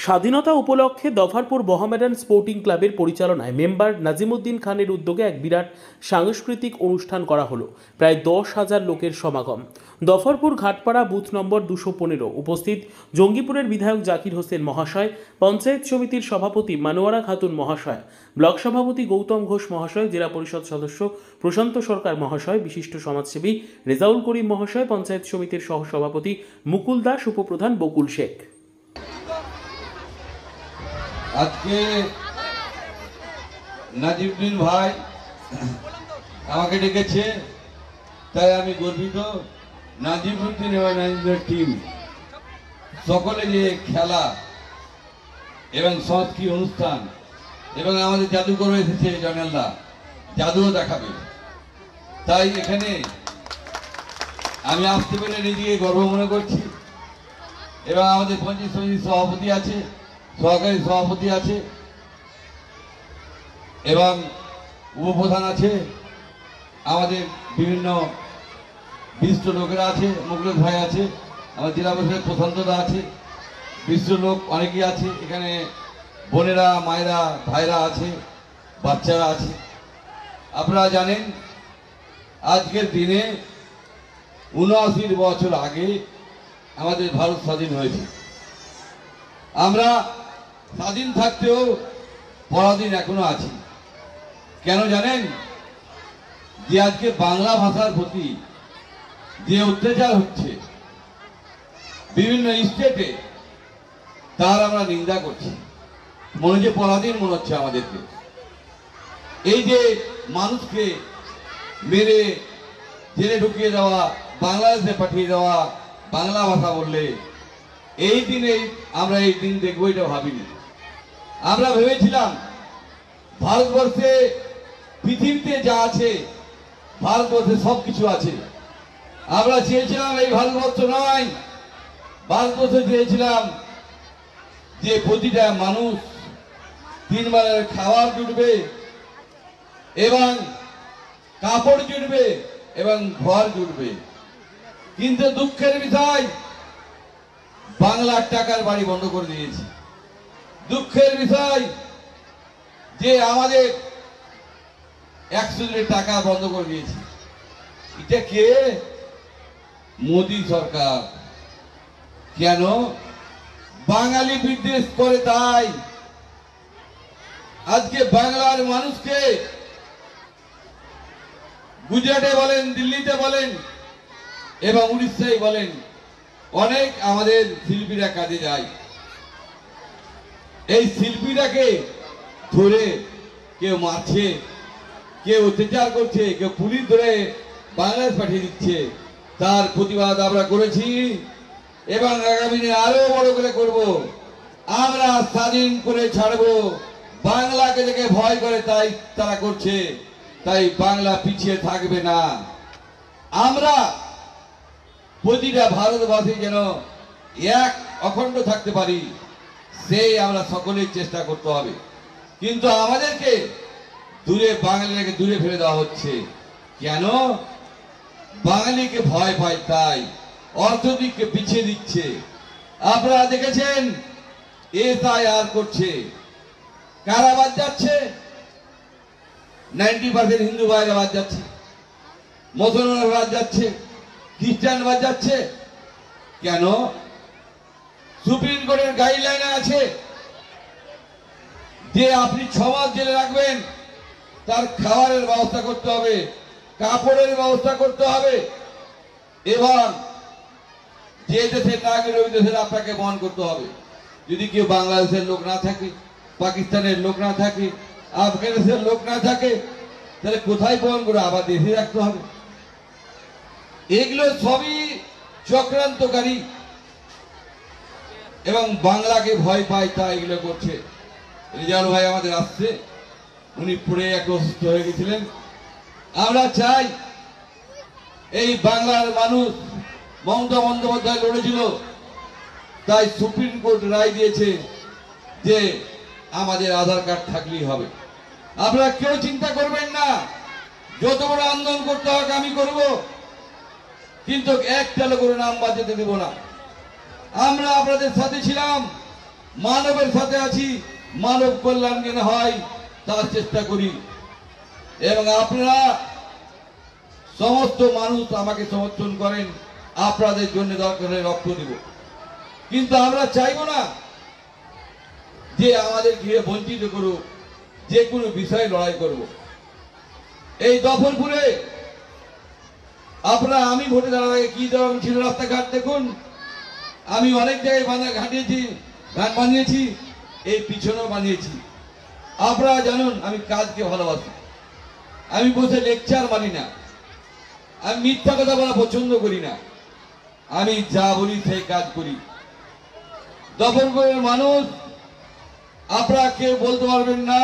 স্বাধীনতা উপলক্ষে দফারপুর মহামেডান স্পোর্টিং ক্লাবের পরিচালনায় মেম্বার নাজিমুদ্দিন খানের উদ্যোগে এক বিরাট সাংস্কৃতিক অনুষ্ঠান করা হলো। প্রায় 10,000 লোকের সমাগম। দফারপুর ঘাটপাড়া বুথ নম্বর 215 উপস্থিত জঙ্গিপুরের বিধায়ক জাকির হোসেন মহাশয়, পঞ্চায়েত সমিতির সভাপতি মানোয়ারা খাতুন মহাশয়, ব্লক সভাপতি গৌতম ঘোষ মহাশয়, জেলা পরিষদ সদস্য প্রশান্ত সরকার মহাশয়, বিশিষ্ট সমাজসেবী রেজাউল করিম মহাশয়, পঞ্চায়েত সমিতির সহসভাপতি মুকুল দাস, উপপ্রধান বকুল শেখ। আজকে নাজিমুদ্দিন ভাই আমাকে ডেকেছে, তাই আমি গর্বিত। নাজিমুদ্দিন এবং নাজিমুদ্দিনের টিম সকলে যে খেলা এবং সংস্কৃতি অনুষ্ঠান এবং আমাদের জাদুঘর এসেছে, জয়নালদা জাদুও দেখাবে, তাই এখানে আমি আসতে পেরে নিজেকে গর্ব মনে করছি। এবং আমাদের পঞ্চায়েত সমিতির সভাপতি আছে, সহকারী সভাপতি আছে এবং উপপ্রধান আছে, আমাদের বিভিন্ন বিশিষ্ট লোকেরা আছে, মুকুল ভাই আছে, আমার জেলা পরিষদের প্রশান্তদা আছে, বিশিষ্ট লোক অনেকেই আছে এখানে, বোনেরা, মায়েরা, ভাইরা আছে, বাচ্চারা আছে। আপনারা জানেন আজকের দিনে 79 বছর আগে আমাদের ভারত স্বাধীন হয়েছে। আমরা স্বাধীন থাকতেও পরাধীন এখনো আছি। কেন জানেন? যে আজকে বাংলা ভাষার প্রতি যে অত্যাচার হচ্ছে বিভিন্ন স্টেটে, তার আমরা নিন্দা করছি। মনে হচ্ছে পরাধীন মনে হচ্ছে আমাদেরকে। এই যে মানুষকে মেরে জেলে ঢুকিয়ে দেওয়া, বাংলাদেশে পাঠিয়ে দেওয়া বাংলা ভাষা বললে, এই দিনে আমরা এই দিন দেখবো এটা ভাবিনি। আমরা ভেবেছিলাম ভারতবর্ষে, পৃথিবীতে যা আছে ভারতবর্ষে সবকিছু আছে। আমরা চেয়েছিলাম এই ভারতবর্ষ নয়, ভারতবর্ষে চেয়েছিলাম যে প্রতিটা মানুষ 3 বেলার খাবার জুটবে এবং কাপড় জুটবে এবং ঘর জুটবে। কিন্তু দুঃখের বিষয়, বাংলার টাকার বাড়ি বন্ধ করে দিয়েছে। দুঃখের বিষয় যে আমাদের 100 টাকা বন্ধ করে দিয়েছে। এটা কে? মোদী সরকার। কেন? বাঙালি বিদ্বেষ করে, তাই আজকে বাংলার মানুষকে গুজরাটে বলেন, দিল্লিতে বলেন এবং উড়িষ্যায় বলেন, অনেক আমাদের শিল্পীরা কাজে যায়। এই শিল্পীরাকে ধরে কেউ মারছে, কেউ অত্যাচার করছে, কেউ পুলিশ ধরে বাংলাদেশ পাঠিয়ে দিচ্ছে। তার প্রতিবাদ আমরা করেছি এবং আগামী দিনে আরো বড় করে করব। আমরা স্বাধীন করে ছাড়বো। বাংলাকে দেখে ভয় করে, তাই তারা করছে, তাই বাংলা পিছিয়ে থাকবে না। আমরা প্রতিটা ভারতবাসী যেন এক অখণ্ড থাকতে পারি, সেই আমরা সকলেই চেষ্টা করতে হবে। কিন্তু আমাদেরকে দূরে, বাঙালিকে দূরে ফেলে দেওয়া হচ্ছে। কেন? বাঙালিকে ভয় পায়, তাই অর্থনীতিকে পিছিয়ে দিচ্ছে। আপনারা দেখেছেন SIR করছে, কারা বাদ যাচ্ছে? 90% হিন্দু ভাইরা বাদ যাচ্ছে, মুসলমান বাদ যাচ্ছে, খ্রিস্টান বাদ যাচ্ছে। কেন? সুপ্রিম কোর্টের গাইডলাইনে আছে যে আপনি 6 মাস জেলে রাখবেন, তার খাবারের ব্যবস্থা করতে হবে, কাপড়ের ব্যবস্থা করতে হবে এবং যে দেশের নাগরিক ওই দেশের আপনাকে বহন করতে হবে। যদি কেউ বাংলাদেশের লোক না থাকে, পাকিস্তানের লোক না থাকে, আফগানিস্তানের লোক না থাকে, তাহলে কোথায় বহন করে? আবার দেশে রাখতে হবে। এগুলো সবই চক্রান্তকারী এবং বাংলাকে ভয় পায়, তা এগুলো করছে। রেজাউল ভাই আমাদের আসছে, উনি পড়ে একটু অসুস্থ হয়ে গেছিলেন। আমরা চাই এই বাংলার মানুষ, মমতা বন্দ্যোপাধ্যায় লড়েছিল, তাই সুপ্রিম কোর্ট রায় দিয়েছে যে আমাদের আধার কার্ড থাকলেই হবে। আপনারা কেউ চিন্তা করবেন না, যত বড় আন্দোলন করতে হবে আমি করব, কিন্তু একটা লোকের নাম বাদ যেতে দেব না। আমরা আপনাদের সাথে ছিলাম, মানবের সাথে আছি, মানব কল্যাণ যেন হয় তার চেষ্টা করি। এবং আপনারা সমস্ত মানুষ আমাকে সমর্থন করেন, আপনাদের জন্য দরকার হলে রক্ত দেব, কিন্তু আমরা চাইব না যে আমাদের ঘিরে বঞ্চিত করুক, যে কোনো বিষয়ে লড়াই করব। এই দফরপুরে আপনারা আমি ভোটে দাঁড়ার আগে কি ধরনের ছিল রাস্তাঘাট দেখুন। আমি অনেক জায়গায় ঘাট বানিয়েছি, এই পিছনেও বানিয়েছি। আপনারা জানুন আমি কাজকে ভালোবাসি, আমি বসে লেকচার মানি না, আমি মিথ্যা কথা বলা পছন্দ করি না, আমি যা বলি সেই কাজ করি। দফরপুরের মানুষ আপনারা কেউ বলতে পারবেন না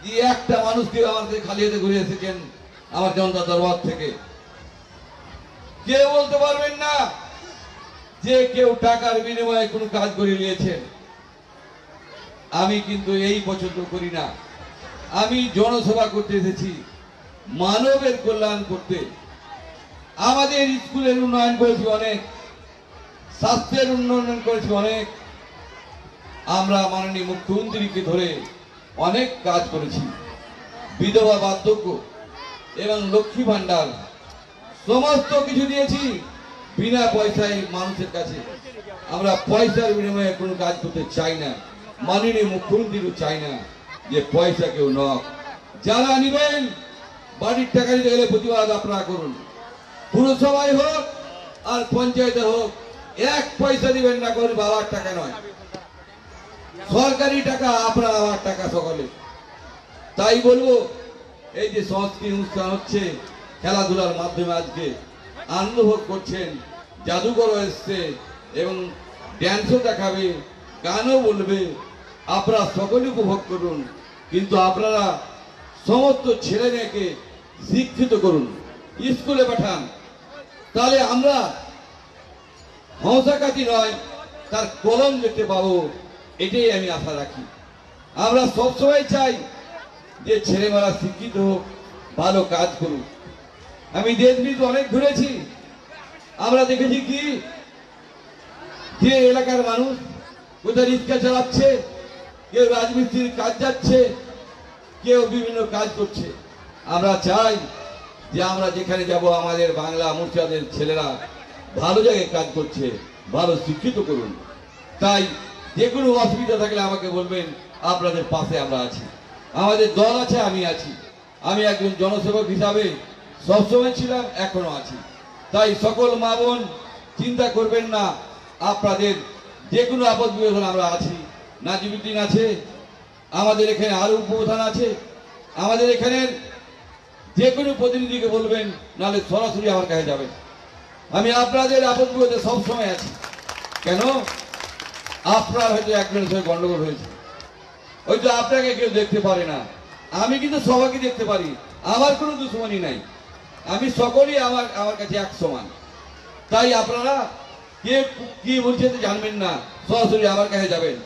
যে একটা মানুষকে আমাদের খালি হাতে ঘুরে এসেছেন আমার জনতা দরবার থেকে। কেউ বলতে পারবেন না যে কেউ টাকার বিনিময়ে কোনো কাজ করে নিয়েছেন। আমি কিন্তু এই পছন্দ করি না। আমি জনসভা করতে এসেছি, মানবের কল্যাণ করতে। আমাদের স্কুলের উন্নয়ন করেছি অনেক, স্বাস্থ্যের উন্নয়ন করেছি অনেক। আমরা মাননীয় মুখ্যমন্ত্রীকে ধরে অনেক কাজ করেছি। বিধবা বার্ধক্য এবং লক্ষ্মী ভান্ডার সমস্ত কিছু দিয়েছি বিনা পয়সায় মানুষের কাছে। আমরা পয়সার বিনিময়ে কোনো কাজ করতে চাই না, মাননীয় মুখ্যমন্ত্রীও চাই না যে পয়সা কেউ নক। যারা নিবেন বাড়ির টাকা দিতে গেলে প্রতিবাদ আপনারা করুন, পুরসভায় হোক আর পঞ্চায়েতে হোক, এক পয়সা দিবেন না, করে বাবার টাকা নয়, সরকারি টাকা, আপনার আমার টাকা সকলে। তাই বলবো এই যে সংস্কৃতি অনুষ্ঠান হচ্ছে, খেলাধুলার মাধ্যমে আজকে আনন্দ ভোগ করছেন, জাদুঘর এসছে এবং ড্যান্সও দেখাবে, গানও বলবে, আপনারা সকলে উপভোগ করুন। কিন্তু আপনারা সমস্ত ছেলে মেয়েকে শিক্ষিত করুন, স্কুলে পাঠান, তাহলে আমরা হংসাকাতি নয় তার কলম দেখতে পাবো, এটাই আমি আশা রাখি। আমরা সবসময় চাই যে ছেলেমেয়েরা শিক্ষিত হোক, ভালো কাজ করুক। আমি দেশ বিদেশ অনেক ঘুরেছি, আমরা দেখেছি কি যে এলাকার মানুষ কোথায় রিক্সা চালাচ্ছে, কেউ রাজমিস্ত্রির কাজ যাচ্ছে, কেউ বিভিন্ন কাজ করছে। আমরা চাই যে আমরা যেখানে যাব আমাদের বাংলা মুর্শিদাবাদের ছেলেরা ভালো জায়গায় কাজ করছে, ভালো শিক্ষিত করুন। তাই যে কোনো অসুবিধা থাকলে আমাকে বলবেন, আপনাদের পাশে আমরা আছি, আমাদের দল আছে, আমি আছি। আমি একজন জনসেবক হিসাবে সবসময় ছিলাম, এখনো আছি। তাই সকল মা বোন চিন্তা করবেন না, আপনাদের যে কোনো আপদ বিপদ আমরা আছি। নাজিমুদ্দিন আছে, আমাদের এখানে আরো উপপ্রধান আছে, আমাদের এখানে যে কোনো প্রতিনিধিকে বলবেন, নাহলে সরাসরি আমার কাছে যাবেন। আমি আপনাদের আপদ বিপদে সবসময় আছি। কেন? আপনার হয়তো একজনের সঙ্গে গন্ডগোল হয়েছে, হয়তো আপনাকে কেউ দেখতে পারে না, আমি কিন্তু সবাইকে দেখতে পারি, আমার কোনো দুশ্মনী নাই, আমি সকলেই আমার কাছে এক সমান। তাই আপনারা কে কি বলছেন জানবেন না, সরাসরি আমার কাছে যাবেন।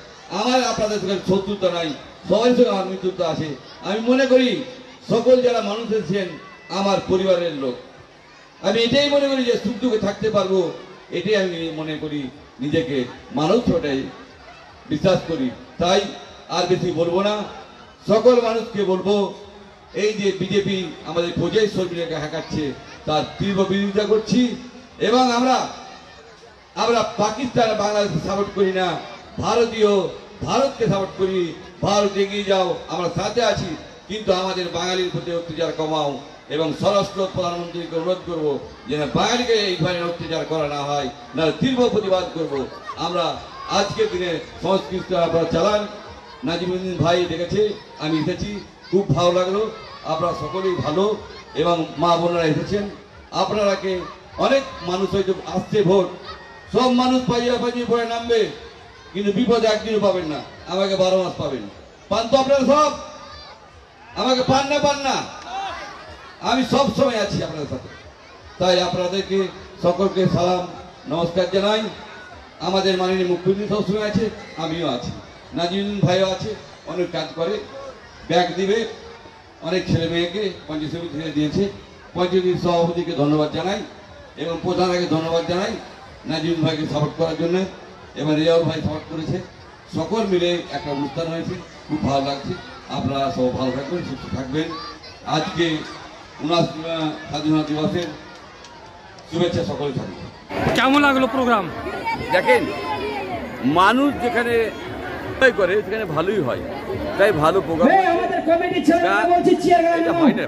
আমার আপনাদের সঙ্গে শত্রুতা নাই, সবার সঙ্গে আমার মিত্রতা আছে। আমি মনে করি সকল যারা মানুষ এসেছেন আমার পরিবারের লোক। আমি এটাই মনে করি যে সুখ দুঃখে থাকতে পারবো, এটাই আমি মনে করি, নিজেকে মানুষ ছোটাই বিশ্বাস করি। তাই আর বেশি বলবো না, সকল মানুষকে বলবো এই যে বিজেপি আমাদের প্রজেশ শর্মীকে হাঁকাচ্ছে তার তীব্র বিরোধিতা করছি। এবং আমরা পাকিস্তান বাংলাদেশকে সাপোর্ট করি না, ভারতকে সাপোর্ট করি। ভারত এগিয়ে যাও, আমরা সাথে আছি, কিন্তু আমাদের বাঙালির প্রতি অত্যাচার কমাও। এবং স্বরাষ্ট্র প্রধানমন্ত্রীকে অনুরোধ করবো যেন বাঙালিকে এই ধরনের অত্যাচার করা না হয়, না তীব্র প্রতিবাদ করব। আমরা আজকের দিনে সংস্কৃতি আপনারা চালান। নাজিমুদ্দিন ভাই দেখেছে, আমি এসেছি, খুব ভালো লাগলো। আপনারা সকলেই ভালো এবং মা বোনেরা এসেছেন। আপনারাকে অনেক মানুষ হয়তো আসছে ভোট, সব মানুষ পাইয়ে পরে নামবে, কিন্তু বিপদে একদিনও পাবেন না, আমাকে 12 মাস পাবেন। পান তো আপনারা সব? আমাকে পান না? আমি সব সময় আছি আপনাদের সাথে। তাই আপনাদেরকে সকলকে সালাম নমস্কার জানাই। আমাদের মাননীয় মুখ্যমন্ত্রী সবসময় আছে, আমিও আছি, নাজিমুদ্দিন ভাইও আছে, অনেক কাজ করে, ব্যাগ দিবে, অনেক ছেলে মেয়েকে পঞ্চায়েত সমিতি থেকে দিয়েছে। পঞ্চায়েত সভাপতিকে ধন্যবাদ জানাই এবং প্রধানকে ধন্যবাদ জানাই নাজিমুদ্দিন ভাইকে সাপোর্ট করার জন্য, এবং রিয়াউল ভাই সাপোর্ট করেছে। সকল মিলে একটা অনুষ্ঠান হয়েছে, খুব ভালো লাগছে। আপনারা সব ভালো থাকবেন, সুস্থ থাকবেন। আজকে ৭৯ স্বাধীনতা দিবসের শুভেচ্ছা সকলে থাকবে। কেমন লাগলো প্রোগ্রাম? দেখেন, মানুষ যেখানে করে সেখানে ভালোই হয়, তাই ভালো প্রোগ্রাম আমাদের কমিটি ছেলেরা বলছি চেয়ার হয় না।